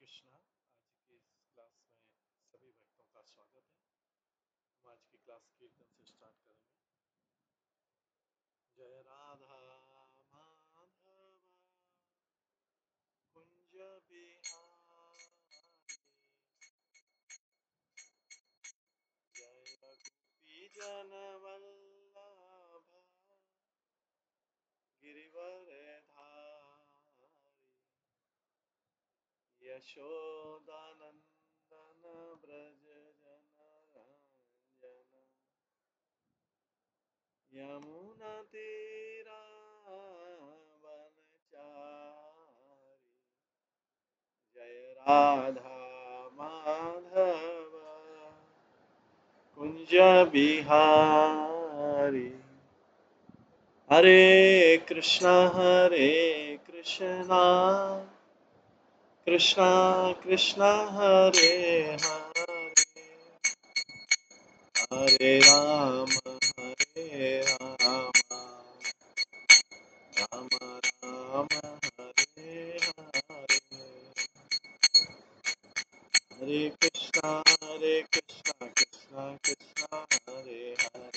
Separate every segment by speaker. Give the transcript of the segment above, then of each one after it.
Speaker 1: कृष्णा। आज की इस क्लास में सभी भक्तों का स्वागत है। हम आज की क्लास कीर्तन से स्टार्ट करेंगे। जय राधा माधव कुंज बिहारी, जय गोपी जन वल्लभ गिरिवर धारी, यशोदानंदन ब्रज जनरंजन, यमुना तेरा वनचारी, जय राधा माधव कुंज बिहारी। हरे कृष्णा कृष्णा कृष्णा हरे हरे, हरे राम राम राम हरे हरे, हरे कृष्णा कृष्णा कृष्णा हरे हरे,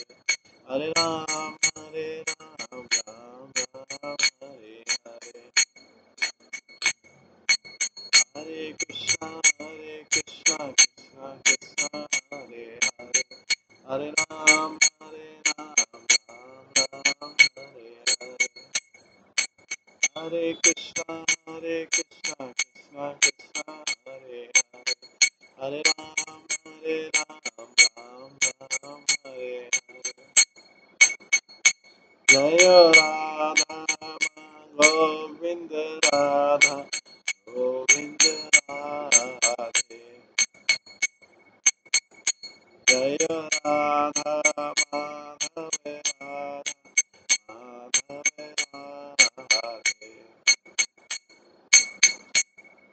Speaker 1: हरे राम राम राम हरे हरे, हरे कृष्णा कृष्णा कृष्णा हरे हरे, हरे राम राम राम हरे हरे, हरे कृष्णा कृष्णा कृष्णा हरे हरे, हरे राम राम राम हरे हरे, जय राधा गोविंद राधा गोविंद राधे, जय राधा माधव राधा माधव राधे,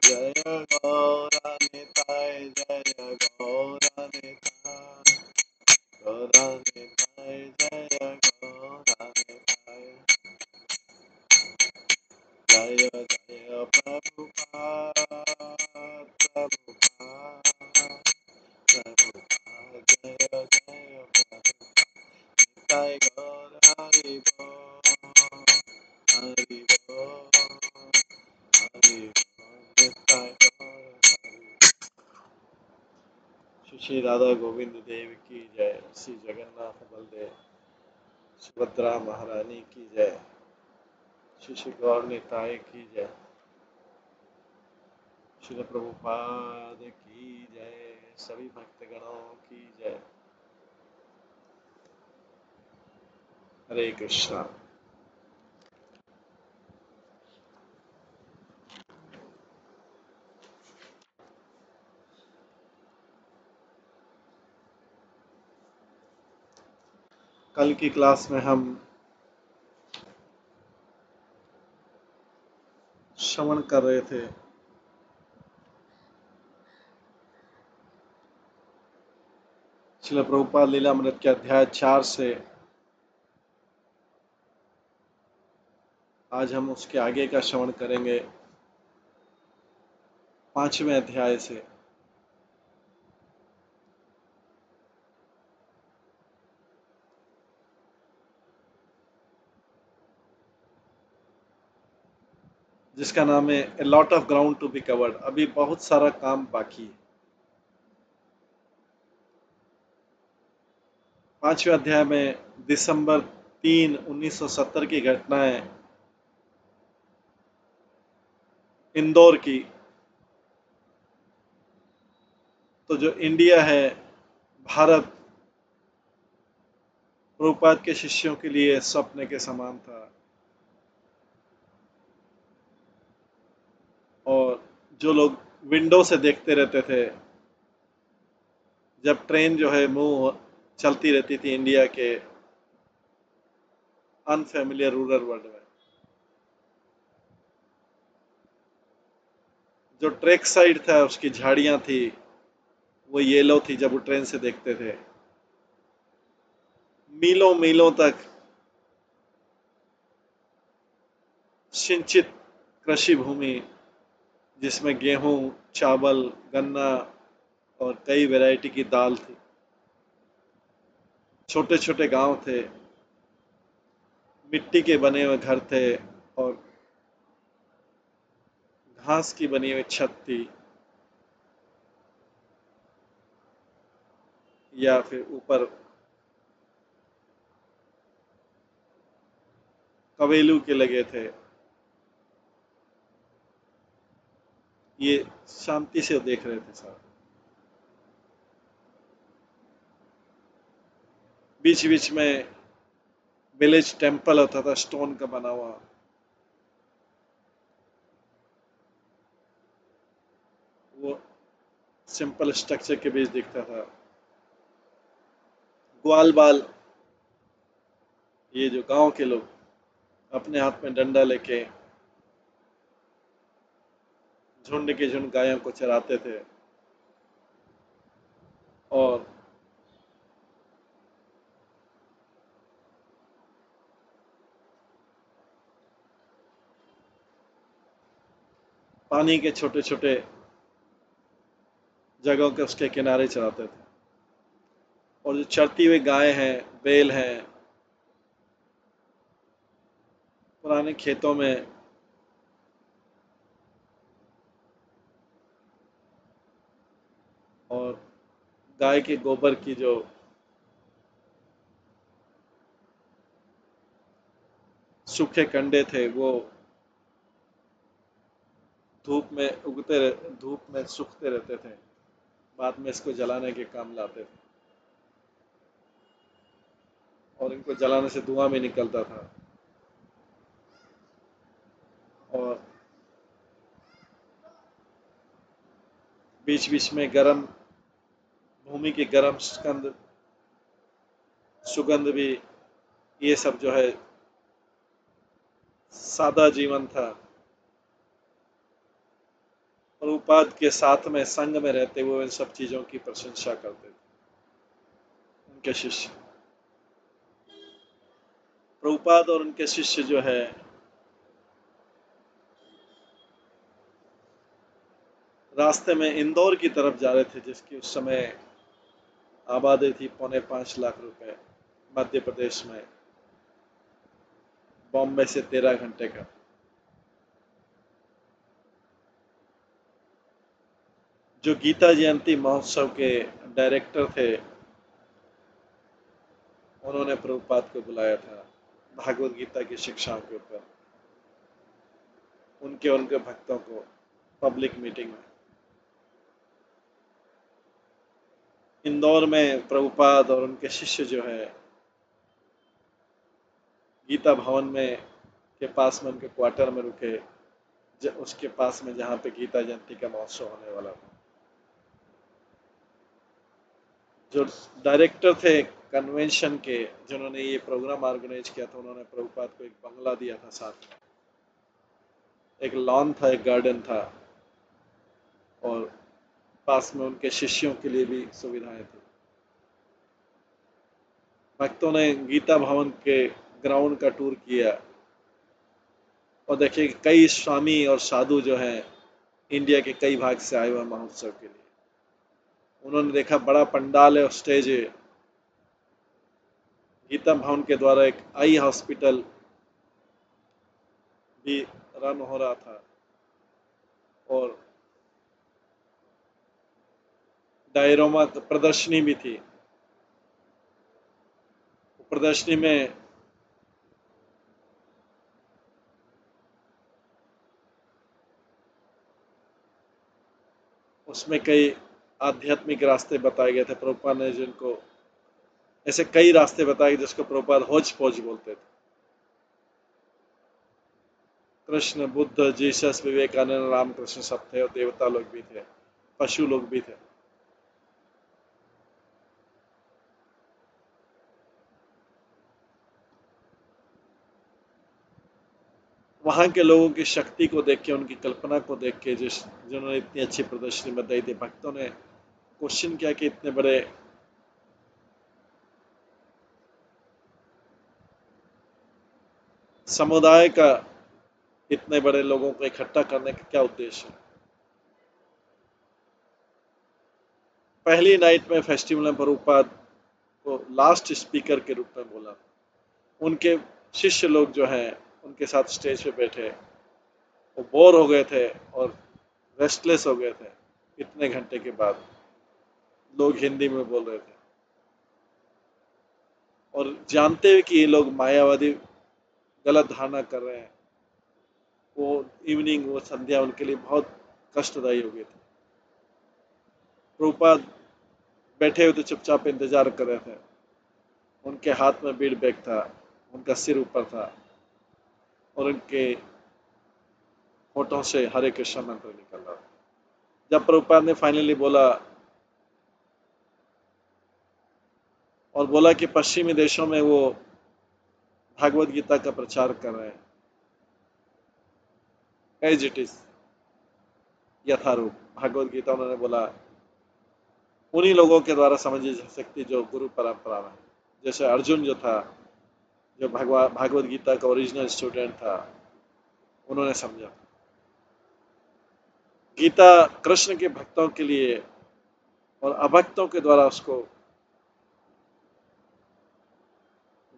Speaker 1: जय गौरनिताय जय गौरनिताय गौरनिताय जय गौरनिताय, जय जय प्रभुपाद प्रभुपाद प्रभुपाद, जय जय प्रभुपाद, जय गौर हरि बोल हरि बोल हरि बोल, निताय गौर हरि। श्री राधा गोविंद देव की जय, श्री जगन्नाथ बलदेव सुभद्रा महारानी की जय, श्री गौर निताय की जय, श्री प्रभुपाद की जय, सभी भक्तगणों की जय। हरे कृष्णा। कल की क्लास में हम श्रवण कर रहे थे श्रील प्रभुपाद लीलामृत के अध्याय 4 से। आज हम उसके आगे का श्रवण करेंगे 5वें अध्याय से। जिसका नाम है a lot of ground to be covered. अभी बहुत सारा काम बाकी है। 5वें अध्याय में दिसंबर 3, 1970 की घटनाएं इंदौर की। तो जो इंडिया है, भारत प्रभुपाद के शिष्यों के लिए स्वप्न के समान था। और जो लोग विंडो से देखते रहते थे जब ट्रेन जो है मूव चलती रहती थी इंडिया के अनफेमिलियर रूरल वर्ल्ड में, जो ट्रैक साइड था उसकी झाड़ियां थी वो येलो थी जब वो ट्रेन से देखते थे। मीलों मीलों तक सिंचित कृषि भूमि, जिसमें गेहूं, चावल, गन्ना और कई वैरायटी की दाल थी। छोटे छोटे गांव थे, मिट्टी के बने हुए घर थे और घास की बनी हुई छत थी, या फिर ऊपर कवेलू के लगे थे। ये शांति से देख रहे थे साहब। बीच बीच में विलेज टेम्पल होता था, स्टोन का बना हुआ। वो सिंपल स्ट्रक्चर के बीच दिखता था। ग्वाल बाल, ये जो गांव के लोग अपने हाथ में डंडा लेके झुंड के झुंड गायों को चराते थे। और पानी के छोटे छोटे जगहों के उसके किनारे चराते थे। और जो चरती हुई गाय हैं, बैल हैं, पुराने खेतों में और गाय के गोबर की जो सूखे कंडे थे, वो धूप में सूखते रहते थे। बाद में इसको जलाने के काम लाते थे और इनको जलाने से धुआं भी निकलता था। और बीच बीच में गर्म भूमि की गर्म सुगंध भी, ये सब जो है सादा जीवन था। प्रभुपाद के साथ में संग में रहते हुए इन सब चीजों की प्रशंसा करते थे उनके शिष्य। प्रभुपाद और उनके शिष्य जो है रास्ते में इंदौर की तरफ जा रहे थे, जिसकी उस समय आबादी थी 4.25 लाख रुपए, मध्य प्रदेश में, बॉम्बे से 13 घंटे का। जो गीता जयंती महोत्सव के डायरेक्टर थे, उन्होंने प्रभुपाद को बुलाया था भागवत गीता की शिक्षाओं के ऊपर, उनके और उनके भक्तों को, पब्लिक मीटिंग में। इंदौर में प्रभुपाद और उनके शिष्य जो है गीता भवन में के पास में उनके क्वार्टर में रुके, उसके पास में जहाँ पे गीता जयंती का महोत्सव होने वाला था। जो डायरेक्टर थे कन्वेंशन के, जिन्होंने ये प्रोग्राम ऑर्गेनाइज किया था, उन्होंने प्रभुपाद को एक बंगला दिया था, साथ में एक लॉन था, एक गार्डन था, और पास में उनके शिष्यों के लिए भी सुविधाएं थी। भक्तों ने गीता भवन के ग्राउंड का टूर किया और देखिए कई स्वामी और साधु जो हैं इंडिया के कई भाग से आए हुए महोत्सव के लिए। उन्होंने देखा बड़ा पंडाल है और स्टेज है। गीता भवन के द्वारा एक आई हॉस्पिटल भी रन हो रहा था और डायरोमा प्रदर्शनी भी थी। प्रदर्शनी में उसमें कई आध्यात्मिक रास्ते बताए गए थे प्रभुपाद ने, जिनको ऐसे कई रास्ते बताए गए जिसको प्रभुपाद होज पोज बोलते थे। कृष्ण, बुद्ध, जीसस, विवेकानंद, रामकृष्ण सब थे और देवता लोग भी थे, पशु लोग भी थे। वहां के लोगों की शक्ति को देख के, उनकी कल्पना को देख के, जिन्होंने इतनी अच्छी प्रदर्शनी बताई थी, भक्तों ने क्वेश्चन किया कि इतने बड़े समुदाय का, इतने बड़े लोगों को इकट्ठा करने का क्या उद्देश्य है। पहली नाइट में फेस्टिवल में प्रभुपाद को लास्ट स्पीकर के रूप में बोला। उनके शिष्य लोग जो हैं उनके साथ स्टेज पे बैठे, वो बोर हो गए थे और रेस्टलेस हो गए थे। इतने घंटे के बाद लोग हिंदी में बोल रहे थे और जानते हुए कि ये लोग मायावादी गलत धारणा कर रहे हैं, वो इवनिंग, वो संध्या उनके लिए बहुत कष्टदायी हो गई थी। प्रभुपाद बैठे हुए तो चुपचाप इंतजार कर रहे थे। उनके हाथ में बीड़ बैग था, उनका सिर ऊपर था और उनके होठों से हरे कृष्ण मंत्र निकल रहा था। जब प्रभुपाद ने फाइनली बोला और बोला कि पश्चिमी देशों में वो भागवत गीता का प्रचार कर रहे हैं एज इट इज, यथारूप भगवत गीता, उन्होंने बोला उन्हीं लोगों के द्वारा समझी जा सकती जो गुरु परंपरा में, जैसे अर्जुन जो था, जो भागवत गीता का ओरिजिनल स्टूडेंट था, उन्होंने समझा गीता कृष्ण के भक्तों के लिए और अभक्तों के द्वारा उसको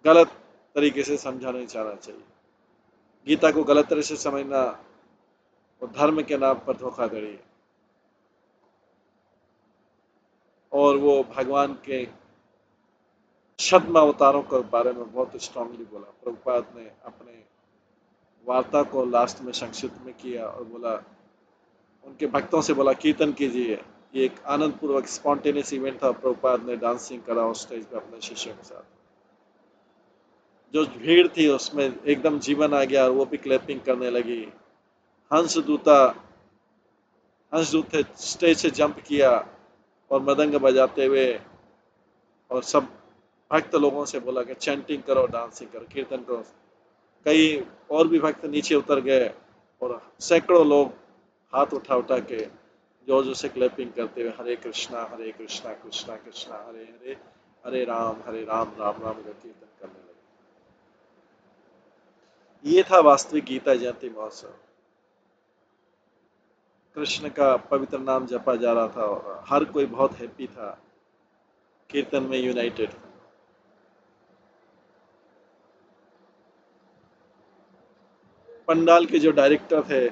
Speaker 1: गलत तरीके से समझा नहीं जाना चाहिए। गीता को गलत तरह से समझना वो धर्म के नाम पर धोखाधड़ी है और वो भगवान के छद्म अवतारों के बारे में बहुत स्ट्रांगली बोला। प्रभुपाद ने अपने वार्ता को लास्ट में संक्षिप्त में किया और बोला, उनके भक्तों से बोला कीर्तन कीजिए। ये एक आनंद पूर्वक स्पॉन्टेनियस इवेंट था। प्रभुपाद ने डांसिंग करा उस स्टेज पे अपने शिष्यों के साथ। जो भीड़ थी उसमें एकदम जीवन आ गया और वो भी क्लैपिंग करने लगी। हंसदूत स्टेज से जंप किया और मृदंग बजाते हुए और सब भक्त लोगों से बोला कि चैंटिंग करो, डांसिंग करो, कीर्तन करो। कई और भी भक्त नीचे उतर गए और सैकड़ों लोग हाथ उठा उठा के जोर से क्लैपिंग करते हुए हरे कृष्णा कृष्णा कृष्णा हरे हरे, हरे राम राम राम का कीर्तन करने लगे। ये था वास्तविक गीता जयंती महोत्सव। कृष्ण का पवित्र नाम जपा जा रहा था और हर कोई बहुत हैप्पी था, कीर्तन में यूनाइटेड था। पंडाल के जो डायरेक्टर थे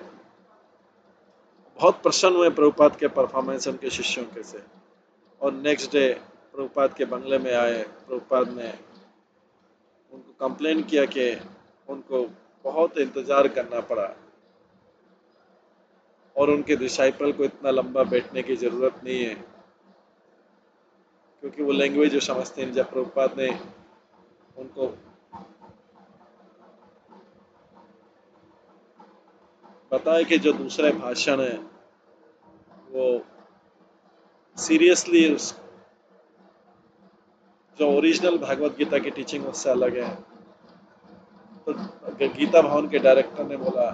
Speaker 1: बहुत प्रसन्न हुए प्रभुपाद के परफॉर्मेंस, उनके शिष्यों के से, और नेक्स्ट डे प्रभुपाद के बंगले में आए। प्रभुपाद ने उनको कंप्लेन किया कि उनको बहुत इंतजार करना पड़ा और उनके डिसाइपल को इतना लंबा बैठने की जरूरत नहीं है, क्योंकि वो लैंग्वेज जो समझते हैं। जब प्रभुपाद ने उनको बताया कि जो दूसरे भाषण है वो सीरियसली जो ओरिजिनल भागवत गीता की टीचिंग उससे अलग है, तो गीता भवन के डायरेक्टर ने बोला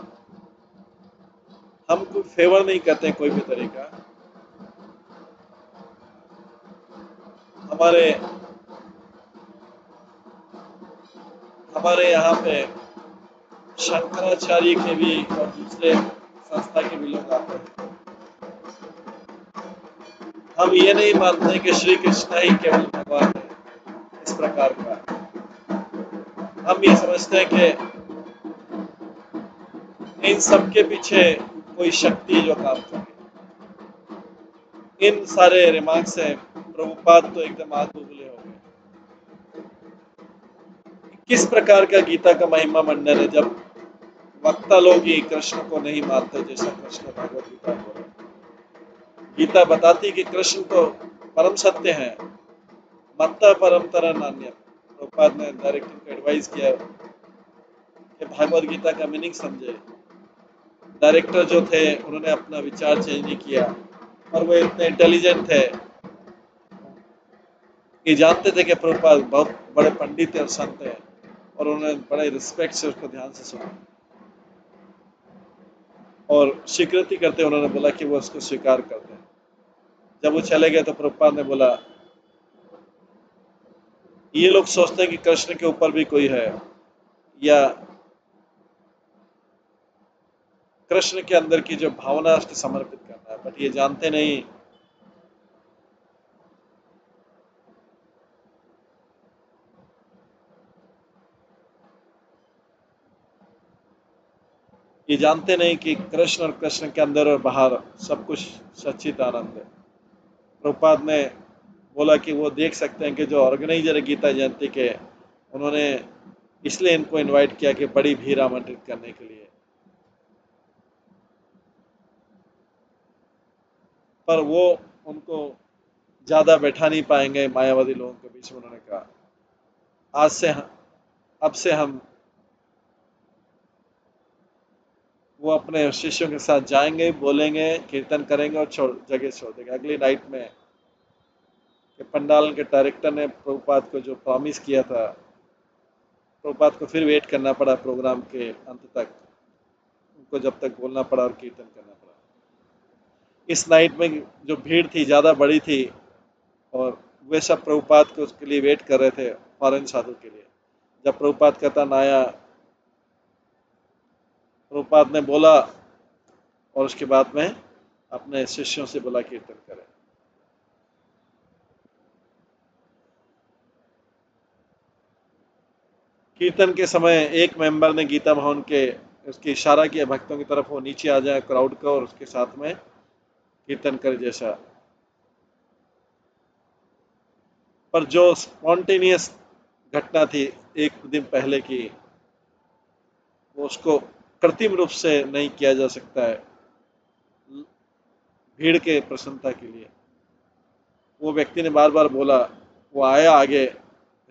Speaker 1: हम कोई फेवर नहीं करते कोई भी तरीका, हमारे हमारे यहाँ पे शंकराचार्य के भी और दूसरे संस्था के भी लोग आते हैं। हम ये नहीं मानते कि श्री कृष्ण ही केवल भगवान है इस प्रकार का। हम ये समझते हैं कि इन सबके पीछे कोई शक्ति जो काम करे। इन सारे रिमार्क से प्रभुपाद तो एकदम आग उगले हो गए। किस प्रकार का गीता का महिमा मंडन है जब वक्ता लोग ही कृष्ण को नहीं मानते, जैसा कृष्ण भगवत गीता बोले। गीता बताती कि कृष्ण तो परम सत्य है, मत्ता परम तरह नान्य। प्रभुपाद ने डायरेक्टर को एडवाइस किया कि भागवत गीता का मीनिंग समझे। डायरेक्टर जो थे उन्होंने अपना विचार चेंज नहीं किया और वो इतने इंटेलिजेंट थे कि जानते थे कि प्रभुपाद बहुत बड़े पंडित और संत हैं और उन्होंने बड़े रिस्पेक्ट से उसको ध्यान से सुना और स्वीकृति करते उन्होंने बोला कि वो उसको स्वीकार करते हैं। जब वो चले गए तो प्रभुपाद ने बोला ये लोग सोचते हैं कि कृष्ण के ऊपर भी कोई है या कृष्ण के अंदर की जो भावना उसकी समर्पित करना है, बट ये जानते नहीं ये जानते नहीं कि कृष्ण और कृष्ण के अंदर और बाहर सब कुछ सच्चित आनंद है। प्रभुपाद ने बोला कि वो देख सकते हैं कि जो ऑर्गेनाइजर है गीता जयंती के, उन्होंने इसलिए इनको इनवाइट किया कि बड़ी भीड़ आमंत्रित करने के लिए, पर वो उनको ज़्यादा बैठा नहीं पाएंगे मायावादी लोगों के बीच में। उन्होंने कहा आज से अब से हम वो अपने शिष्यों के साथ जाएंगे, बोलेंगे, कीर्तन करेंगे और जगह छोड़ देंगे। अगली नाइट में कि पंडाल के डायरेक्टर ने प्रभुपाद को जो प्रॉमिस किया था, प्रभुपाद को फिर वेट करना पड़ा प्रोग्राम के अंत तक, उनको जब तक बोलना पड़ा और कीर्तन करना पड़ा। इस नाइट में जो भीड़ थी ज़्यादा बड़ी थी और वे सब प्रभुपाद को उसके लिए वेट कर रहे थे, फॉरेन साधु के लिए। जब प्रभुपाद का टर्न आया, प्रभुपाद ने बोला और उसके बाद में अपने शिष्यों से बोला कीर्तन करें। कीर्तन के समय एक मेंबर ने गीता भवन के उसकी इशारा किया भक्तों की तरफ, वो नीचे आ जाए क्राउड का और उसके साथ में कीर्तन करे जैसा। पर जो स्पॉन्टेनियस घटना थी एक दिन पहले की, वो उसको कृत्रिम रूप से नहीं किया जा सकता है भीड़ के प्रसन्नता के लिए। वो व्यक्ति ने बार बार बोला, वो आया आगे,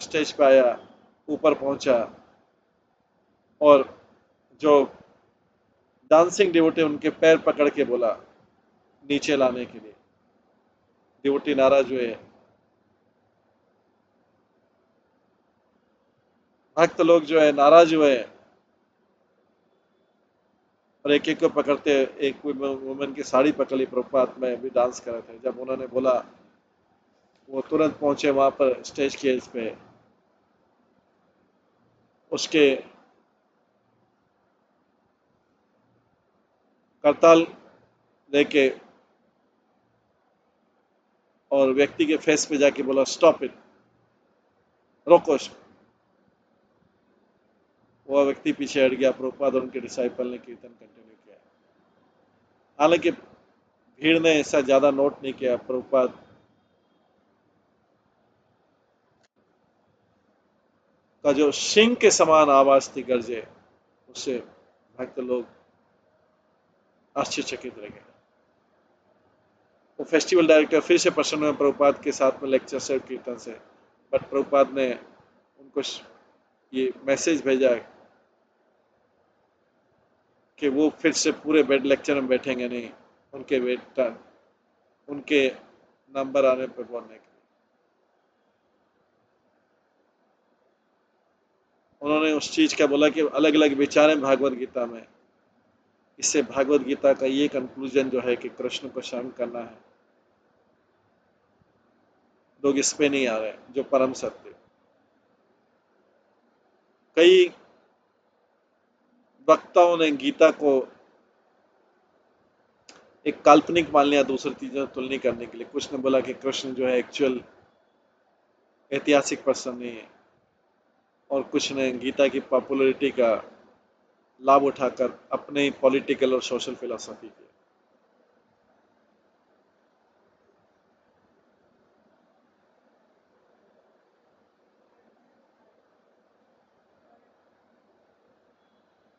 Speaker 1: स्टेज पे आया, ऊपर पहुंचा और जो डांसिंग डिवोटी उनके पैर पकड़ के बोला नीचे लाने के लिए। डिवोटी नाराज हुए, भक्त लोग जो है नाराज हुए और एक एक को पकड़ते, एक वुमेन की साड़ी पकड़ ली, प्रभुपाद में भी डांस कर रहे थे। जब उन्होंने बोला, वो तुरंत पहुंचे वहां पर स्टेज के इस पे, उसके करताल लेके और व्यक्ति के फेस पे जाके बोला स्टॉप इट, रोको इसको। वो व्यक्ति पीछे हट गया। प्रभुपाद और उनके डिसाइपल ने कीर्तन कंटिन्यू किया। हालांकि भीड़ ने ऐसा ज्यादा नोट नहीं किया। प्रभुपाद का जो सिंह के समान आवाज थी गरजे, उससे भक्त लोग आश्चर्यचकित रह गए। वो फेस्टिवल डायरेक्टर फिर से प्रसन्न हुए प्रभुपाद के साथ में लेक्चर से और कीर्तन से, बट प्रभुपाद ने उनको ये मैसेज भेजा कि वो फिर से पूरे बेड लेक्चर में बैठेंगे नहीं, उनके वेट उनके नंबर आने पर बोलने के लिए। उन्होंने उस चीज का बोला कि अलग अलग विचार हैं भागवत गीता में, इससे भागवत गीता का ये कंक्लूजन जो है कि कृष्ण को शरण करना है, लोग इस पे नहीं आ रहे, जो परम सत्य। कई वक्ताओं ने गीता को एक काल्पनिक मान लिया दूसरी चीजों से तुलना करने के लिए। कुछ ने बोला कि कृष्ण जो है एक्चुअल ऐतिहासिक पर्सन नहीं है, और कुछ ने गीता की पॉपुलैरिटी का लाभ उठाकर अपने पॉलिटिकल और सोशल फिलॉसफी की।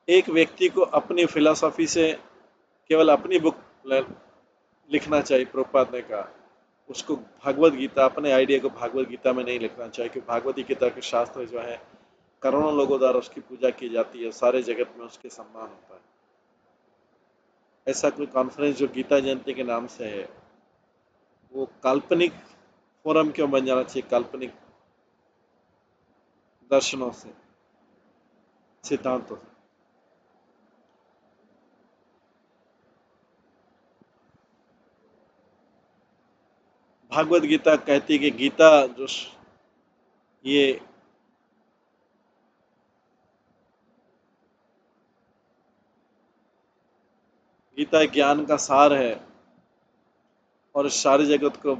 Speaker 1: एक व्यक्ति को अपनी फिलॉसफी से केवल अपनी बुक लिखना चाहिए, प्रभुपाद ने कहा। उसको भागवत गीता, अपने आइडिया को भागवत गीता में नहीं लिखना चाहिए, क्योंकि भागवत गीता के शास्त्र जो है करोड़ों लोगों द्वारा उसकी पूजा की जाती है, सारे जगत में उसके सम्मान होता है। ऐसा कोई कॉन्फ्रेंस जो गीता जयंती के नाम से है, वो काल्पनिक फोरम क्यों बन जाना चाहिए, काल्पनिक दर्शनों से, सिद्धांतों से। भागवत गीता कहती है कि गीता जो ये गीता ज्ञान का सार है, और इस सारे जगत को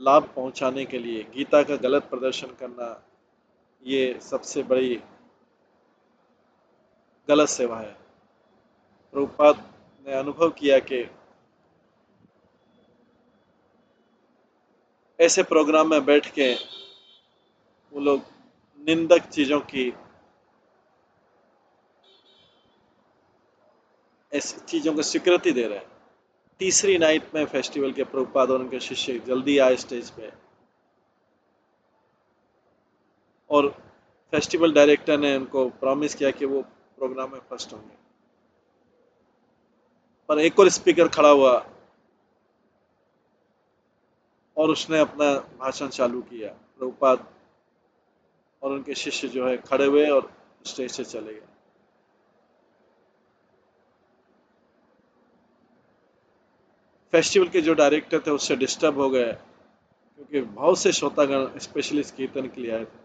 Speaker 1: लाभ पहुंचाने के लिए गीता का गलत प्रदर्शन करना ये सबसे बड़ी गलत सेवा है। प्रभुपाद ने अनुभव किया कि ऐसे प्रोग्राम में बैठ के वो लोग निंदक चीजों की, ऐसी चीजों को स्वीकृति दे रहे हैं। तीसरी नाइट में फेस्टिवल के प्रभुपाद और उनके शिष्य जल्दी आए स्टेज पे, और फेस्टिवल डायरेक्टर ने उनको प्रॉमिस किया कि वो प्रोग्राम में फर्स्ट होंगे। पर एक और स्पीकर खड़ा हुआ और उसने अपना भाषण चालू किया। प्रभुपाद और उनके शिष्य जो है खड़े हुए और स्टेज से चले गए। फेस्टिवल के जो डायरेक्टर थे उससे डिस्टर्ब हो गए, क्योंकि बहुत से श्रोतागण स्पेशली इस कीर्तन के लिए आए थे।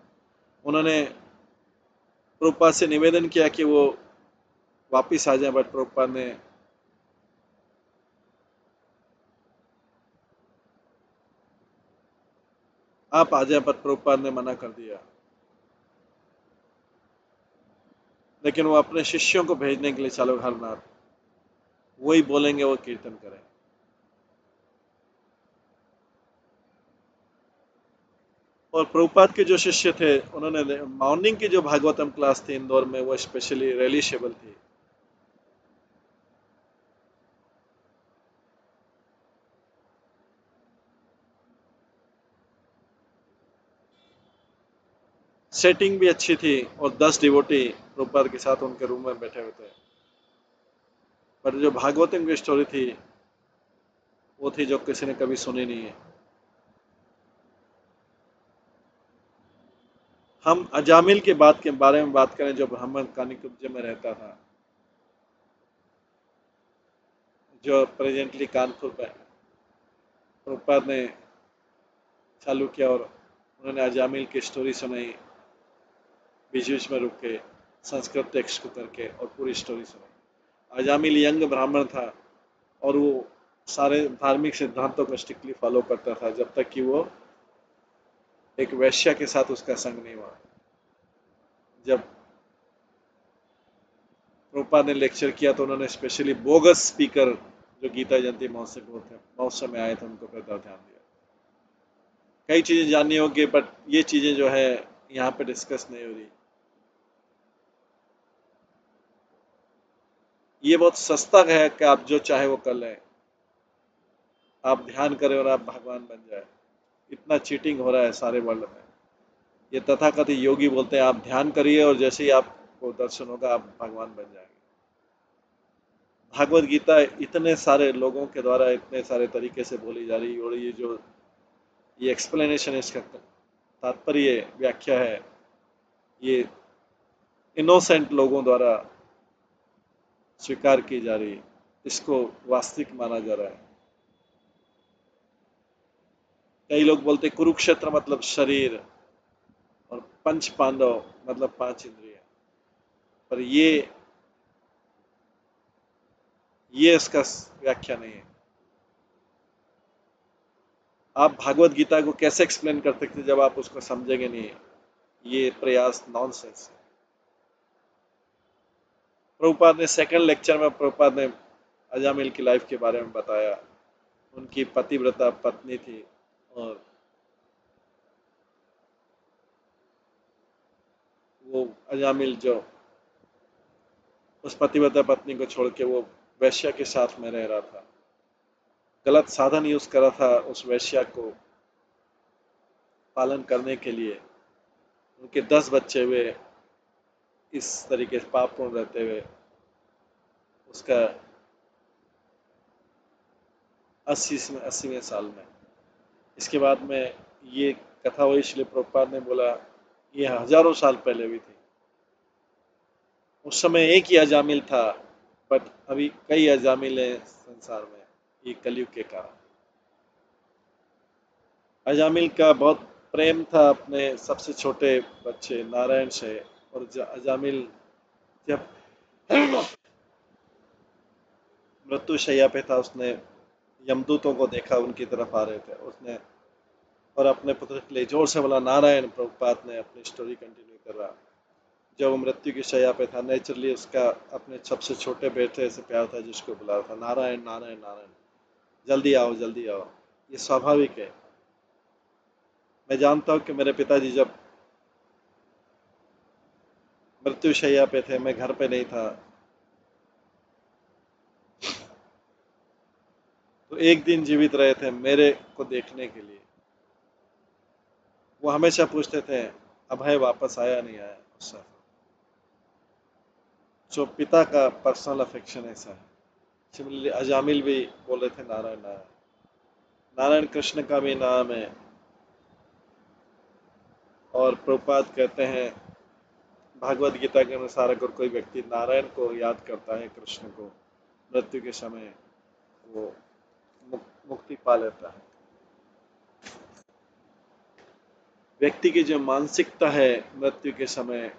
Speaker 1: उन्होंने प्रभुपाद से निवेदन किया कि वो वापिस आ जाए, बट प्रभुपाद ने आप आ जाए, पर प्रभुपाद ने मना कर दिया। लेकिन वो अपने शिष्यों को भेजने के लिए चलो हर रात वही बोलेंगे, वो कीर्तन करें। और प्रभुपाद के जो शिष्य थे उन्होंने मॉर्निंग की जो भागवतम क्लास थी इंदौर में, वो स्पेशली रिलीशेबल थी। सेटिंग भी अच्छी थी और 10 डिवोटी प्रभुपाद के साथ उनके रूम में बैठे हुए थे। पर जो भागवतम की स्टोरी थी वो थी जो किसी ने कभी सुनी नहीं है। हम अजामिल के बात के बारे में बात करें, जो ब्राह्मण कानिकुब्ज में रहता था, जो प्रेजेंटली कानपुर में प्रभुपाद ने चालू किया, और उन्होंने अजामिल की स्टोरी सुनाई, बीच बीच में रुक के संस्कृत टेक्स्ट को करके और पूरी स्टोरी सुनाई। अजामिल यंग ब्राह्मण था और वो सारे धार्मिक सिद्धांतों को स्ट्रिक्टली फॉलो करता था, जब तक कि वो एक वैश्या के साथ उसका संग नहीं हुआ। जब प्रभुपाद ने लेक्चर किया तो उन्होंने स्पेशली बोगस स्पीकर जो गीता जयंती महोत्सव में आए थे उनको पर ध्यान दिया। कई चीजें जाननी होगी, बट ये चीजें जो है यहाँ पे डिस्कस नहीं हो रही। ये बहुत सस्ता है कि आप जो चाहे वो कर लें, आप ध्यान करें और आप भगवान बन जाए। इतना चीटिंग हो रहा है सारे वर्ल्ड में। ये तथाकथित योगी बोलते हैं आप ध्यान करिए और जैसे ही आपको दर्शन होगा आप भगवान बन जाएंगे। भागवत गीता इतने सारे लोगों के द्वारा इतने सारे तरीके से बोली जा रही, और ये एक्सप्लेनेशन, इसका तात्पर्य व्याख्या है, ये इनोसेंट लोगों द्वारा स्वीकार की जा रही है, इसको वास्तविक माना जा रहा है। कई लोग बोलते कुरुक्षेत्र मतलब शरीर और पंच पांडव मतलब 5 इंद्रिय, पर ये इसका व्याख्या नहीं है। आप भागवत गीता को कैसे एक्सप्लेन कर सकते जब आप उसको समझेंगे नहीं? ये प्रयास नॉनसेंस है। प्रभुपाद ने सेकंड लेक्चर में प्रभुपाद ने अजामिल की लाइफ के बारे में बताया। उनकी पतिव्रता पत्नी थी और वो अजामिल जो उस पतिव्रता पत्नी को छोड़ के वो वैश्या के साथ में रह रहा था, गलत साधन यूज कर रहा था उस वैश्या को पालन करने के लिए। उनके 10 बच्चे हुए इस तरीके से पापपूर्ण रहते हुए। उसका 80वें साल में, इसके बाद में ये कथा हुई। श्री प्रभुपाद ने बोला ये हजारों साल पहले हुई थी। उस समय एक ही अजामिल था, बट अभी कई अजामिल हैं संसार में, ये कलयुग के कारण। अजामिल का बहुत प्रेम था अपने सबसे छोटे बच्चे नारायण से, और अजामिल जब मृत्यु शैया पे था उसने यमदूतों को देखा, उनकी तरफ आ रहे थे, उसने और अपने पुत्र के लिए जोर से बोला नारायण। प्रभुपाद ने अपनी स्टोरी कंटिन्यू कर रहा। जब वो मृत्यु की शैया पे था, नेचुरली उसका अपने सबसे छोटे बेटे से प्यार था, जिसको बुला रहा था, नारायण नारायण नारायण, जल्दी आओ जल्दी आओ। ये स्वाभाविक है। मैं जानता हूँ कि मेरे पिताजी जब मृत्यु शैया पे थे, मैं घर पे नहीं था, तो एक दिन जीवित रहे थे मेरे को देखने के लिए। वो हमेशा पूछते थे अभय वापस आया नहीं आया। उससे जो पिता का पर्सनल अफेक्शन ऐसा है। सिमिलरली अजामिल भी बोल रहे थे नारायण नारायण। नारायण कृष्ण का भी नाम है, और प्रभुपाद कहते हैं भागवत गीता के अनुसार अगर कोई व्यक्ति नारायण को याद करता है, कृष्ण को, मृत्यु के समय वो मुक्ति पा लेता है। व्यक्ति की जो मानसिकता है मृत्यु के समय,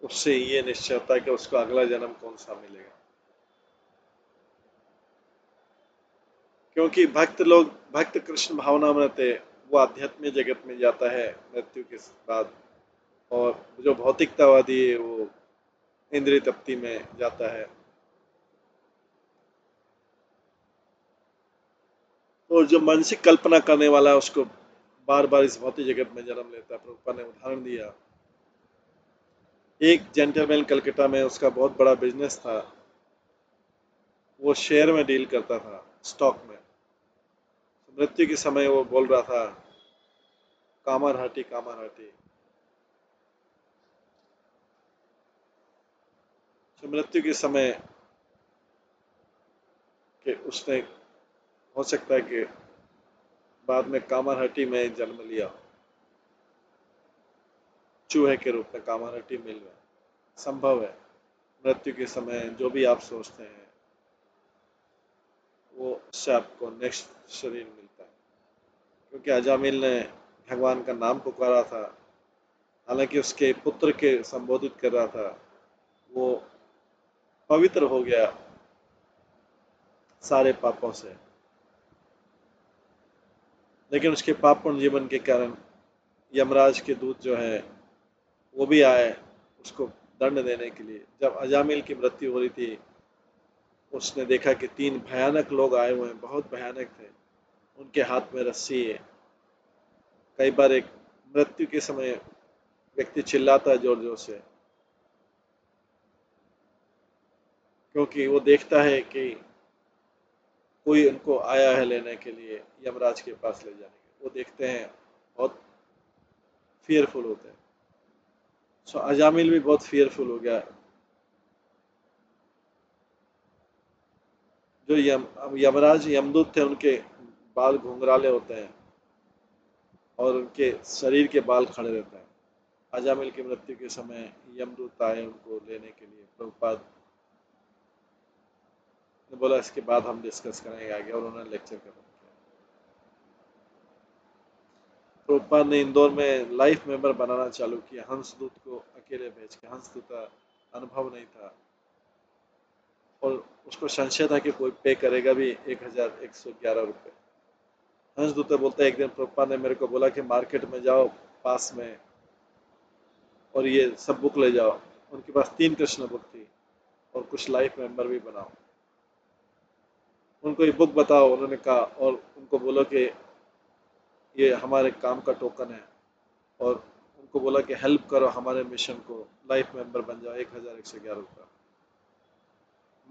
Speaker 1: उससे ये निश्चय होता है कि उसको अगला जन्म कौन सा मिलेगा। क्योंकि भक्त कृष्ण भावना में रहते, वो आध्यात्मिक जगत में जाता है मृत्यु के बाद, और जो भौतिकतावादी है वो इंद्रिय तृप्ति में जाता है। और जो मानसिक कल्पना करने वाला है उसको बार बार इस भौतिक जगत में जन्म लेता है। प्रभुपाद ने उदाहरण दिया, एक जेंटलमैन कलकत्ता में, उसका बहुत बड़ा बिजनेस था, वो शेयर में डील करता था, स्टॉक में। मृत्यु के समय वो बोल रहा था कामर हटी कामर हटी। तो मृत्यु के समय कि उसने, हो सकता है कि बाद में कामरहट्टी में जन्म लिया, चूहे के रूप में कामरहट्टी मिल गया। संभव है मृत्यु के समय जो भी आप सोचते हैं वो उससे आपको नेक्स्ट शरीर मिलता है। क्योंकि अजामिल ने भगवान का नाम पुकारा था, हालांकि उसके पुत्र के संबोधित कर रहा था, वो पवित्र हो गया सारे पापों से, लेकिन उसके पापपूर्ण जीवन के कारण यमराज के दूत जो है वो भी आए उसको दंड देने के लिए। जब अजामिल की मृत्यु हो रही थी, उसने देखा कि 3 भयानक लोग आए हुए हैं, बहुत भयानक थे, उनके हाथ में रस्सी है। कई बार एक मृत्यु के समय व्यक्ति चिल्लाता है जोर जोर से, क्योंकि वो देखता है कि कोई उनको आया है लेने के लिए, यमराज के पास ले जाने के। वो देखते हैं, बहुत फियरफुल होते हैं। सो अजामिल भी बहुत फियरफुल हो गया। जो यमराज यमदूत थे, उनके बाल घुंघराले होते हैं और उनके शरीर के बाल खड़े रहते हैं। अजामिल की मृत्यु के समय यमदूत आए उनको लेने के लिए। प्रभुपाद ने बोला इसके बाद हम डिस्कस करेंगे आगे, और उन्होंने लेक्चर खत्म किया। प्रभुपाद ने इंदौर में लाइफ मेंबर बनाना चालू किया, हंसदूत को अकेले भेज के। हंसदूत का अनुभव नहीं था और उसको संशय था कि कोई पे करेगा भी 1111 रुपये। हंसदूत बोलता है, एक दिन प्रभुपाद ने मेरे को बोला कि मार्केट में जाओ पास में और ये सब बुक ले जाओ। उनके पास 3 कृष्ण बुक थी और कुछ लाइफ मेंबर भी बनाओ। उनको ये बुक बताओ, उन्होंने कहा, और उनको बोलो कि ये हमारे काम का टोकन है, और उनको बोला कि हेल्प करो हमारे मिशन को, लाइफ मेंबर बन जाओ। 1111 रुपये।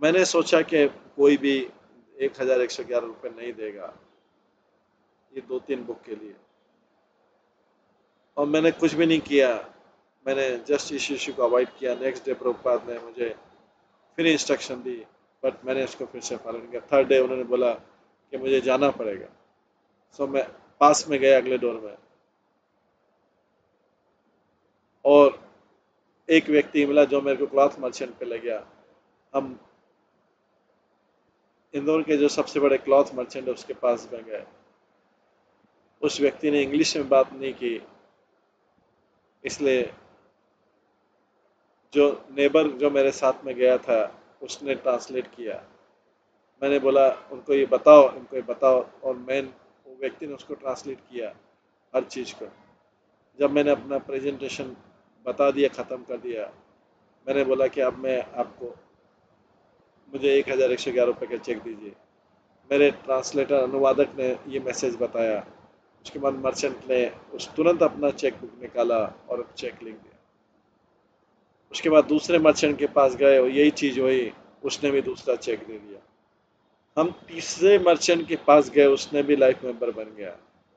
Speaker 1: मैंने सोचा कि कोई भी 1111 रुपये नहीं देगा ये 2-3 बुक के लिए, और मैंने कुछ भी नहीं किया। मैंने जस्ट इस इशू को अवॉइड किया। नेक्स्ट डे प्रभुपाद ने मुझे फिर इंस्ट्रक्शन दी, बट मैंने उसको फिर से फॉलो नहीं किया। थर्ड डे उन्होंने बोला कि मुझे जाना पड़ेगा। सो मैं पास में गया अगले डोर में, और एक व्यक्ति मिला जो मेरे को क्लॉथ मर्चेंट पे ले गया। हम इंदौर के जो सबसे बड़े क्लॉथ मर्चेंट है उसके पास में गए। उस व्यक्ति ने इंग्लिश में बात नहीं की, इसलिए जो नेबर जो मेरे साथ में गया था उसने ट्रांसलेट किया। मैंने बोला उनको ये बताओ, इनको ये बताओ, और वो व्यक्ति ने उसको ट्रांसलेट किया हर चीज़ को। जब मैंने अपना प्रेजेंटेशन बता दिया, ख़त्म कर दिया। मैंने बोला कि अब मैं आपको, मुझे 1111 रुपये का चेक दीजिए। मेरे ट्रांसलेटर अनुवादक ने ये मैसेज बताया। उसके बाद मर्चेंट ने उस तुरंत अपना चेक बुक निकाला और चेक लिख दिया। उसके बाद दूसरे मर्चेंट के पास गए और यही चीज़ हुई, उसने भी दूसरा चेक दे दिया। हम तीसरे मर्चेंट के पास गए, उसने भी लाइफ मेंबर बन गया।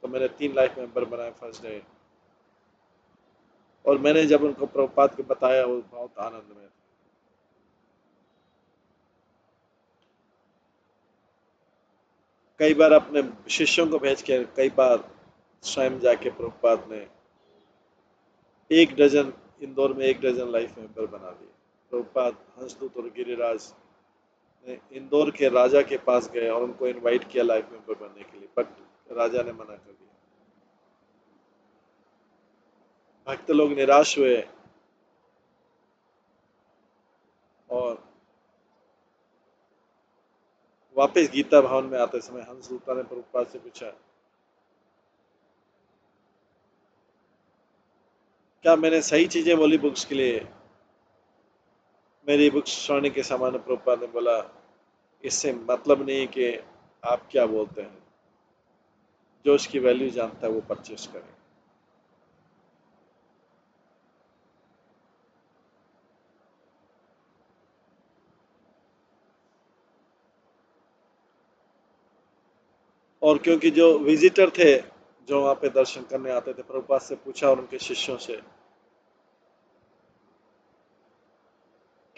Speaker 1: तो मैंने 3 लाइफ मेंबर बनाए फर्स्ट डे। और मैंने जब उनको प्रभुपाद को बताया, वो बहुत आनंद में थे। कई बार अपने शिष्यों को भेज के, कई बार स्वयं जाके प्रभुपाद ने 1 डजन, इंदौर में 1 डजन लाइफ मेंबर बना दिए। प्रभुपाद हंसदूत और गिरिराज ने इंदौर के राजा के पास गए और उनको इनवाइट किया लाइफ मेंबर बनने के लिए, बट राजा ने मना कर दिया। भक्त लोग निराश हुए और वापस गीता भवन में आते समय हंसदूता ने प्रभुपाद से पूछा, क्या मैंने सही चीजें बोली बुक्स के लिए? मेरी बुक्स सोने के समान? प्रभुपाद ने बोला, इससे मतलब नहीं कि आप क्या बोलते हैं। जो उसकी वैल्यू जानता है वो परचेस करे। और क्योंकि जो विजिटर थे, जो वहाँ पे दर्शन करने आते थे, प्रभुपाद से पूछा और उनके शिष्यों से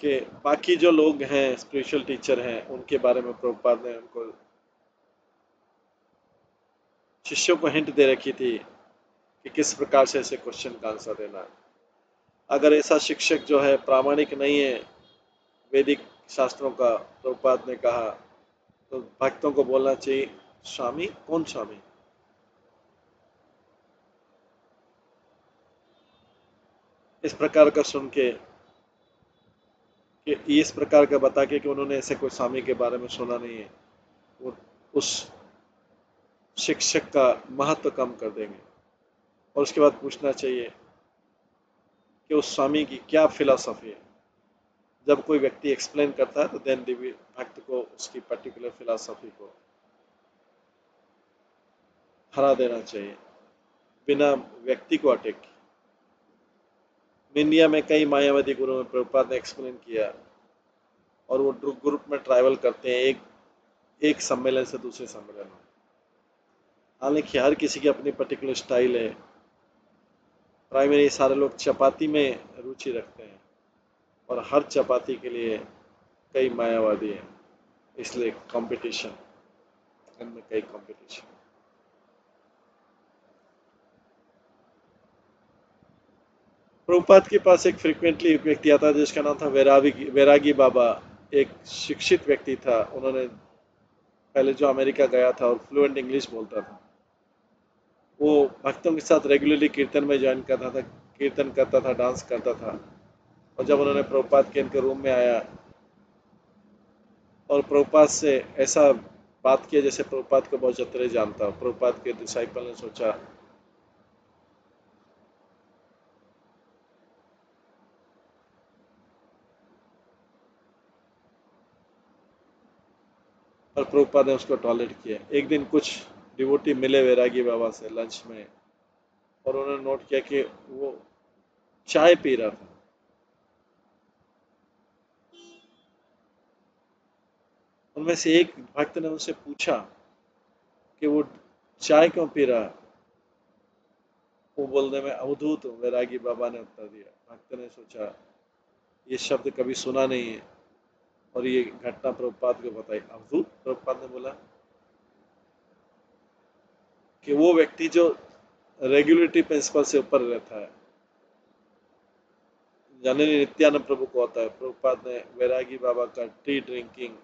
Speaker 1: कि बाकी जो लोग हैं, स्पिरिचुअल टीचर हैं, उनके बारे में प्रभुपाद ने उनको, शिष्यों को हिंट दे रखी थी कि किस प्रकार से ऐसे क्वेश्चन का आंसर देना है। अगर ऐसा शिक्षक जो है प्रामाणिक नहीं है वैदिक शास्त्रों का, प्रभुपाद ने कहा, तो भक्तों को बोलना चाहिए, स्वामी कौन स्वामी? इस प्रकार का सुन के, कि इस प्रकार का बता के कि उन्होंने ऐसे कोई स्वामी के बारे में सुना नहीं है, वो उस शिक्षक का महत्व कम कर देंगे। और उसके बाद पूछना चाहिए कि उस स्वामी की क्या फिलॉसफी है। जब कोई व्यक्ति एक्सप्लेन करता है तो देन देवी भक्त को उसकी पर्टिकुलर फिलॉसफी को हरा देना चाहिए, बिना व्यक्ति को अटैक किए। इंडिया में कई मायावादी गुरु में प्रभुपाद ने एक्सप्लेन किया, और वो ग्रुप में ट्रैवल करते हैं, एक सम्मेलन से दूसरे सम्मेलन में। हालांकि हर किसी की अपनी पर्टिकुलर स्टाइल है। प्राइमरी सारे लोग चपाती में रुचि रखते हैं, और हर चपाती के लिए कई मायावादी हैं, इसलिए कंपटीशन, इनमें कई कंपटीशन। प्रभुपाद के पास एक फ्रिक्वेंटली एक व्यक्ति आता था जिसका नाम था वैरागी बाबा। एक शिक्षित व्यक्ति था। उन्होंने पहले जो अमेरिका गया था और फ्लुएंट इंग्लिश बोलता था। वो भक्तों के साथ रेगुलरली कीर्तन में ज्वाइन करता था, कीर्तन करता था, डांस करता था। और जब उन्होंने प्रभुपाद के इनके रूम में आया और प्रभुपाद से ऐसा बात किया जैसे प्रभुपाद को बहुत जतरे जानता हो, प्रभुपाद के डिसाइपल ने सोचा, और प्रभुपाद ने उसको टॉयलेट किया। एक दिन कुछ डिवोटी मिले वैरागी बाबा से लंच में, और उन्होंने नोट किया कि वो चाय पी रहा था। उनमें से एक भक्त ने उनसे पूछा कि वो चाय क्यों पी रहा है। वो बोलने में अवधूत हूँ, वैरागी बाबा ने उत्तर दिया। भक्त ने सोचा, ये शब्द कभी सुना नहीं है, और ये घटना प्रभुपाद को बताई। अवधूत? प्रभुपाद ने बोला कि वो व्यक्ति जो रेगुलेटरी प्रिंसिपल से ऊपर रहता है, जनरली नित्यानंद प्रभु को होता है। प्रभुपाद ने वैरागी बाबा का टी ड्रिंकिंग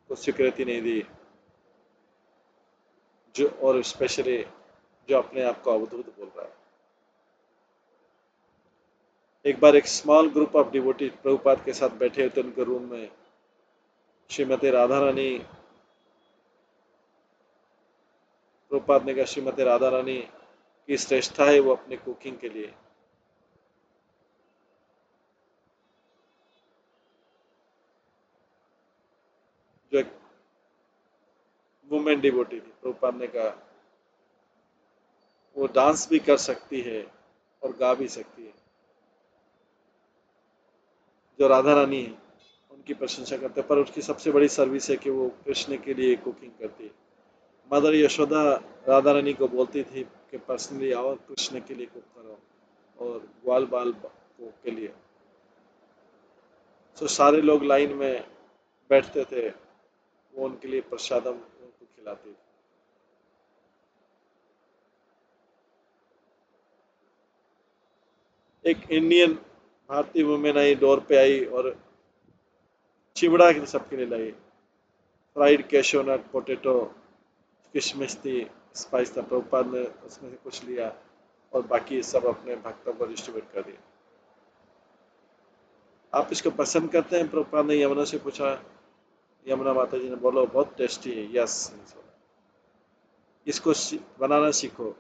Speaker 1: को स्वीकृति नहीं दी, जो, और स्पेशली जो अपने आप को अवधूत बोल रहा है। एक बार एक small group of devotee Prabhupada के साथ बैठे थे उनके रूम में। श्रीमती राधा रानी, प्रभुपाद ने कहा, श्रीमती राधा रानी की श्रेष्ठता है वो अपने कुकिंग के लिए, वुमेन डिवोटी थी। प्रभुपाद ने कहा वो डांस भी कर सकती है और गा भी सकती है। जो राधा रानी है उनकी प्रशंसा करते हैं, पर उसकी सबसे बड़ी सर्विस है कि वो कृष्ण के लिए कुकिंग करती है। मदर यशोदा राधा रानी को बोलती थी कि पर्सनली आओ कृष्ण के लिए कुक करो और ग्वाल बाल को के लिए। तो सारे लोग लाइन में बैठते थे, वो उनके लिए प्रसादम उनको खिलाती थी। एक इंडियन भारतीय वुमेन आई, डोर पे आई और चिवड़ा के सबके लिए लाई। फ्राइड कैशो नट, पोटैटो, किशमिश थी, स्पाइस था। प्रभुपाद ने उसमें से कुछ लिया और बाकी सब अपने भक्तों को डिस्ट्रीब्यूट कर दिया। आप इसको पसंद करते हैं? प्रभुपाद ने यमुना से पूछा। यमुना माता जी ने बोलो बहुत टेस्टी है। यस, इसको बनाना सीखो।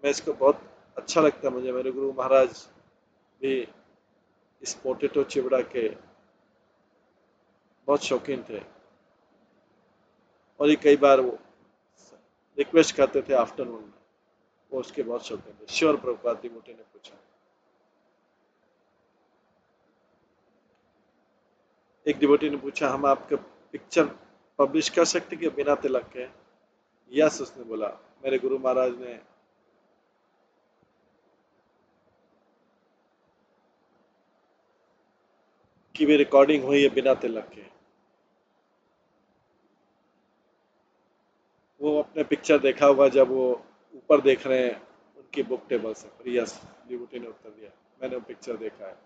Speaker 1: मैं इसको बहुत अच्छा लगता है मुझे। मेरे गुरु महाराज भी इस पोटैटो चिवड़ा के बहुत शौकीन थे और ये कई बार वो रिक्वेस्ट करते थे आफ्टरनून में, वो उसके बहुत शौकीन थे। श्योर प्रभुपाद, डिवोटी ने पूछा। एक डिवोटी ने पूछा हम आपके पिक्चर पब्लिश कर सकते कि बिना तिलक के? यस, उसने बोला। मेरे गुरु महाराज ने की भी रिकॉर्डिंग हुई है बिना तिलक के। वो अपने पिक्चर देखा होगा जब वो ऊपर देख रहे हैं उनकी बुक टेबल से। यस, डिवोटी ने उत्तर दिया, मैंने वो पिक्चर देखा है।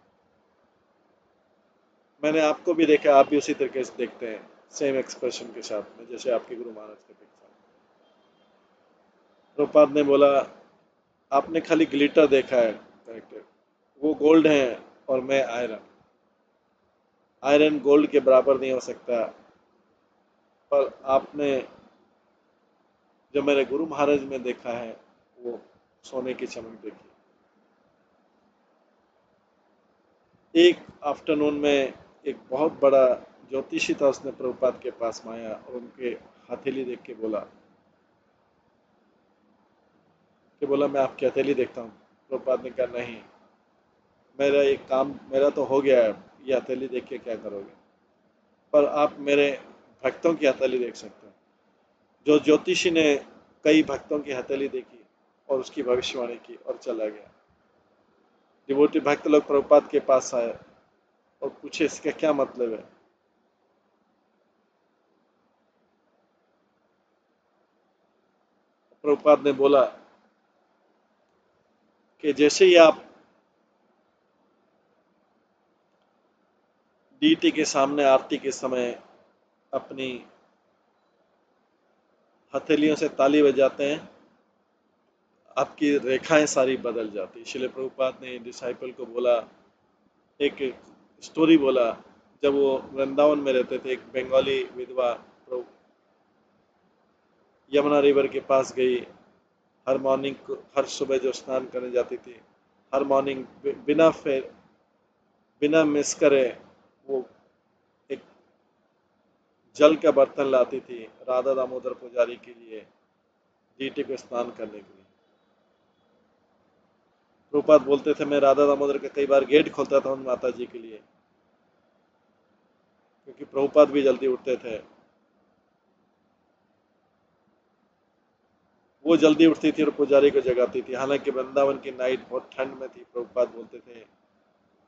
Speaker 1: मैंने आपको भी देखा, आप भी उसी तरीके से देखते हैं, सेम एक्सप्रेशन के साथ में जैसे आपके गुरु महाराज के पिक्चर। प्रभुपाद ने बोला आपने खाली ग्लिटर देखा है करेक्टर, वो गोल्ड है और मैं आयरन। आयरन गोल्ड के बराबर नहीं हो सकता, पर आपने जो मेरे गुरु महाराज में देखा है वो सोने की चमक देखी। एक आफ्टरनून में एक बहुत बड़ा ज्योतिषी था, उसने प्रभुपाद के पास में आया और उनके हथेली देख के बोला मैं आपकी हथेली देखता हूँ। प्रभुपाद ने कहा नहीं, मेरा एक काम मेरा तो हो गया है, ये हथेली देख के क्या करोगे, पर आप मेरे भक्तों की हथेली देख सकते हैं। जो ज्योतिषी ने कई भक्तों की हथेली देखी और उसकी भविष्यवाणी की और चला गया। डिवोटी भक्त लोग प्रभुपाद के पास आए और पूछे इसका क्या मतलब है। प्रभुपाद ने बोला कि जैसे ही आप डीटी के सामने आरती के समय अपनी हथेलियों से ताली बजाते हैं, आपकी रेखाएं सारी बदल जाती। श्रील प्रभुपाद ने डिसाइपल को बोला, एक स्टोरी बोला, जब वो वृंदावन में रहते थे, एक बंगाली विधवा यमुना रिवर के पास गई। हर मॉर्निंग हर सुबह जो स्नान करने जाती थी, हर मॉर्निंग बिना मिस करे वो एक जल का बर्तन लाती थी राधा दामोदर पुजारी के लिए, डीटी को स्नान करने के लिए। प्रभुपाद बोलते थे मैं राधा दामोदर का कई बार गेट खोलता था उन माता जी के लिए, क्योंकि प्रभुपाद भी जल्दी उठते थे। वो जल्दी उठती थी और पुजारी को जगाती थी। हालांकि वृंदावन की नाइट बहुत ठंड में थी। प्रभुपाद बोलते थे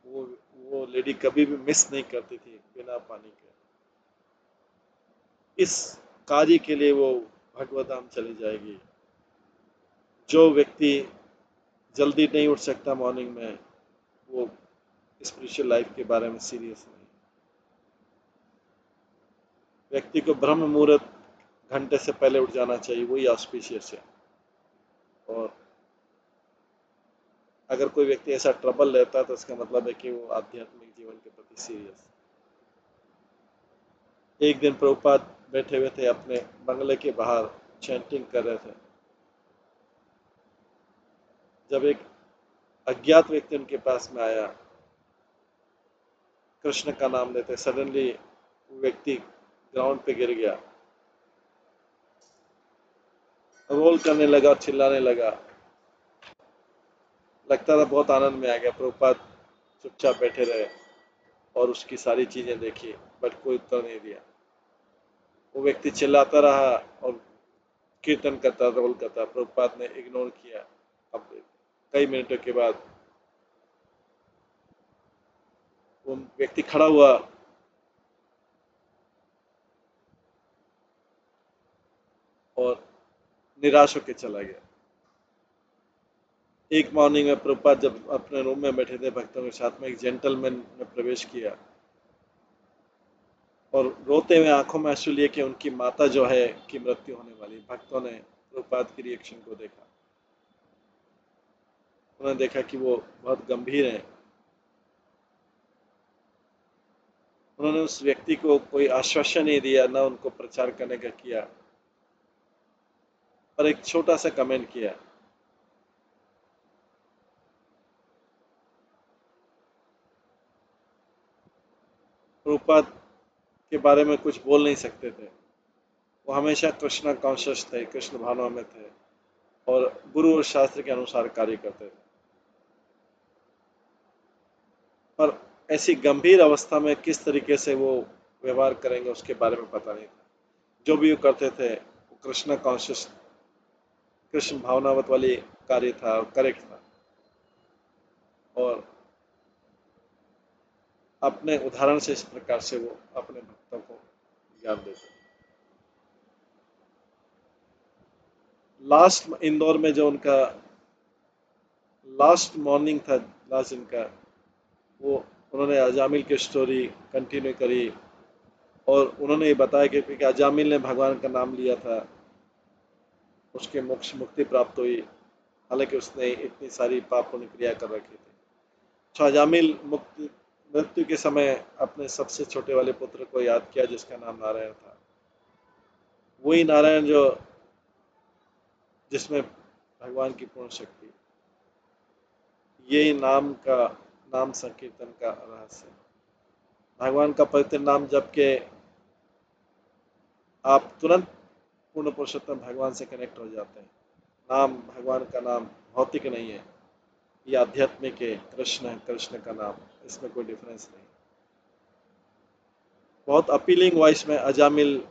Speaker 1: वो वो लेडी कभी भी मिस नहीं करती थी बिना पानी के। इस कार्य के लिए वो भगवत धाम चली जाएगी। जो व्यक्ति जल्दी नहीं उठ सकता मॉर्निंग में, वो स्पिरिचुअल लाइफ के बारे में सीरियस नहीं। व्यक्ति को ब्रह्म मुहूर्त घंटे से पहले उठ जाना चाहिए, वही ऑस्पिशियस है। और अगर कोई व्यक्ति ऐसा ट्रबल लेता है तो इसका मतलब है कि वो आध्यात्मिक जीवन के प्रति सीरियस। एक दिन प्रभुपाद बैठे हुए थे अपने बंगले के बाहर, चैंटिंग कर रहे थे, जब एक अज्ञात व्यक्ति उनके पास में आया, कृष्ण का नाम लेते। सडनली वो व्यक्ति ग्राउंड पे गिर गया रोल करने लगा और चिल्लाने लगा। लगता था बहुत आनंद में आ गया। प्रभुपाद चुपचाप बैठे रहे और उसकी सारी चीजें देखी, बट कोई उत्तर नहीं दिया। वो व्यक्ति चिल्लाता रहा और कीर्तन करता, रोल करता। प्रभुपाद ने इग्नोर किया। अब कई मिनटों के बाद वो व्यक्ति खड़ा हुआ और निराश होकर चला गया। एक मॉर्निंग में प्रभुपाद जब अपने रूम में बैठे थे भक्तों के साथ में, एक जेंटलमैन ने प्रवेश किया और रोते हुए आंखों में आंसू लिए कि उनकी माता जो है की मृत्यु होने वाली। भक्तों ने प्रभुपाद की रिएक्शन को देखा। उन्होंने देखा कि वो बहुत गंभीर हैं। उन्होंने उस व्यक्ति को कोई आश्वासन नहीं दिया, न उनको प्रचार करने का किया, और एक छोटा सा कमेंट किया। प्रभुपाद के बारे में कुछ बोल नहीं सकते थे। वो हमेशा कृष्णा कॉन्शियस थे, कृष्ण भावना में थे और गुरु और शास्त्र के अनुसार कार्य करते थे। पर ऐसी गंभीर अवस्था में किस तरीके से वो व्यवहार करेंगे उसके बारे में पता नहीं था। जो भी वो करते थे वो कृष्णा कॉन्शियस, कृष्ण भावनावत वाली कार्य था, करेक्ट था। और अपने उदाहरण से इस प्रकार से वो अपने भक्तों को ज्ञान देते। लास्ट इंदौर में जो उनका लास्ट मॉर्निंग था, लास्ट दिन का, वो उन्होंने अजामिल की स्टोरी कंटिन्यू करी और उन्होंने ये बताया कि अजामिल ने भगवान का नाम लिया था, उसके मोक्ष मुक्ति प्राप्त हुई, हालांकि उसने इतनी सारी पाप पुण्य क्रिया कर रखी थी। तो अजामिल मुक्ति मृत्यु के समय अपने सबसे छोटे वाले पुत्र को याद किया जिसका नाम नारायण था। वही नारायण जो जिसमें भगवान की पूर्ण शक्ति। यही नाम संकीर्तन का रहस्य। भगवान का पवित्र नाम जप के आप तुरंत पूर्ण पुरुषोत्तम भगवान से कनेक्ट हो जाते हैं। नाम, भगवान का नाम भौतिक नहीं है, ये आध्यात्मिक है। कृष्ण है, कृष्ण का नाम, इसमें कोई डिफरेंस नहीं। बहुत अपीलिंग वॉइस में अजामिल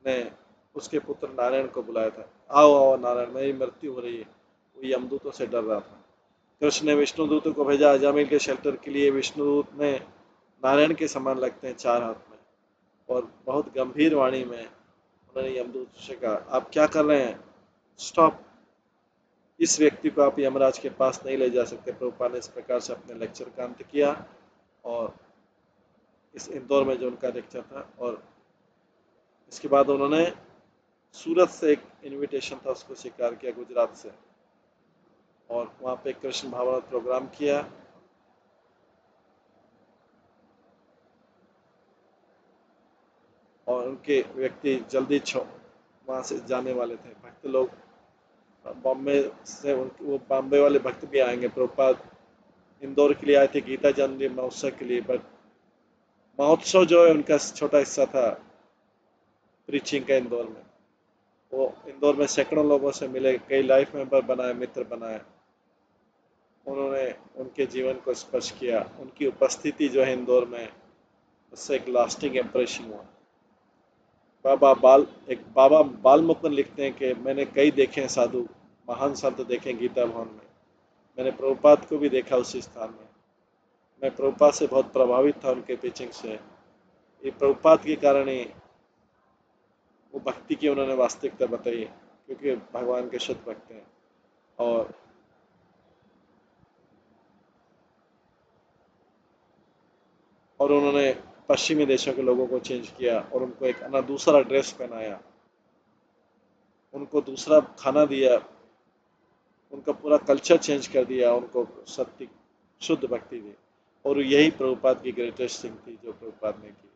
Speaker 1: ने उसके पुत्र नारायण को बुलाया था। आओ आओ नारायण, मेरी मृत्यु हो रही है। वो यमदूतों से डर रहा था। कृष्ण ने विष्णुदूतों को भेजा अजामिल के शेल्टर के लिए। विष्णुदूत ने नारायण के समान लगते हैं, चार हाथ में, और बहुत गंभीर वाणी में उन्होंने यमदूत से कहा, आप क्या कर रहे हैं? स्टॉप, इस व्यक्ति को आप यमराज के पास नहीं ले जा सकते। प्रभुपाद ने इस प्रकार से अपने लेक्चर का अंत किया और इस इंदौर में जो उनका लेक्चर था, और इसके बाद उन्होंने सूरत से एक इनविटेशन था उसको स्वीकार किया, गुजरात से, और वहाँ पे कृष्ण भावनामृत प्रोग्राम किया। और उनके व्यक्ति जल्दी वहाँ से जाने वाले थे। भक्त लोग बॉम्बे से, वो बॉम्बे वाले भक्त भी आएंगे। प्रभुपाद इंदौर के लिए आए थे गीता जयंती महोत्सव के लिए, बट महोत्सव जो है उनका छोटा हिस्सा था प्रीचिंग का इंदौर में। वो इंदौर में सैकड़ों लोगों से मिले, कई लाइफ मेंबर बनाए, मित्र बनाए। उन्होंने उनके जीवन को स्पर्श किया। उनकी उपस्थिति जो है इंदौर में, उससे एक लास्टिंग इम्प्रेशन हुआ। बाबा बाल मुकुंद लिखते हैं कि मैंने कई देखे हैं साधु, महान संत देखे हैं गीता भवन में। मैंने प्रभुपाद को भी देखा उसी स्थान में। मैं प्रभुपाद से बहुत प्रभावित था, उनके टीचिंग से। ये प्रभुपाद के कारण ही वो भक्ति की उन्होंने वास्तविकता बताई, क्योंकि भगवान के शुद्ध भक्त हैं। और उन्होंने पश्चिमी देशों के लोगों को चेंज किया और उनको एक दूसरा ड्रेस पहनाया, उनको दूसरा खाना दिया, उनका पूरा कल्चर चेंज कर दिया, उनको सत्य शुद्ध भक्ति दी। और यही प्रभुपाद की ग्रेटेस्ट थिंग थी जो प्रभुपाद ने की।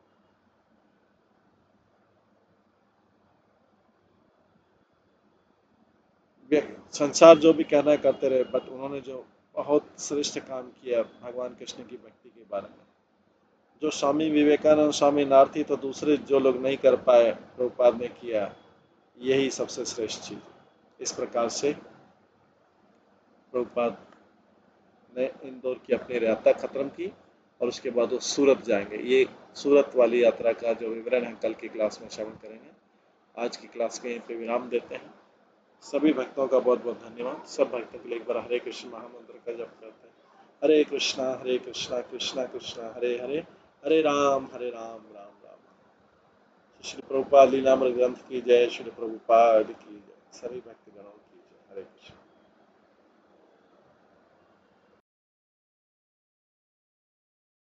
Speaker 1: संसार जो भी कहना करते रहे, बट उन्होंने जो बहुत श्रेष्ठ काम किया भगवान कृष्ण की भक्ति के बारे में, जो स्वामी विवेकानंद, स्वामी नारथी तो दूसरे जो लोग नहीं कर पाए, प्रभुपाद ने किया। यही सबसे श्रेष्ठ चीज। इस प्रकार से प्रभुपाद ने इंदौर की अपनी यात्रा खत्म की और उसके बाद वो सूरत जाएंगे। ये सूरत वाली यात्रा का जो विवरण है कल की क्लास में श्रवण करेंगे। आज की क्लास के यहीं पे विराम देते हैं। सभी भक्तों का बहुत बहुत धन्यवाद। सब भक्तों के लिए एक बार हरे कृष्ण महामंत्र का जप करते हैं। हरे कृष्णा कृष्णा कृष्णा हरे हरे, हरे राम राम राम। श्री प्रभुपाद लीलामृत ग्रंथ की जय, श्री प्रभुपाद की जय, सभी भक्तगणों की जय। हरे कृष्ण।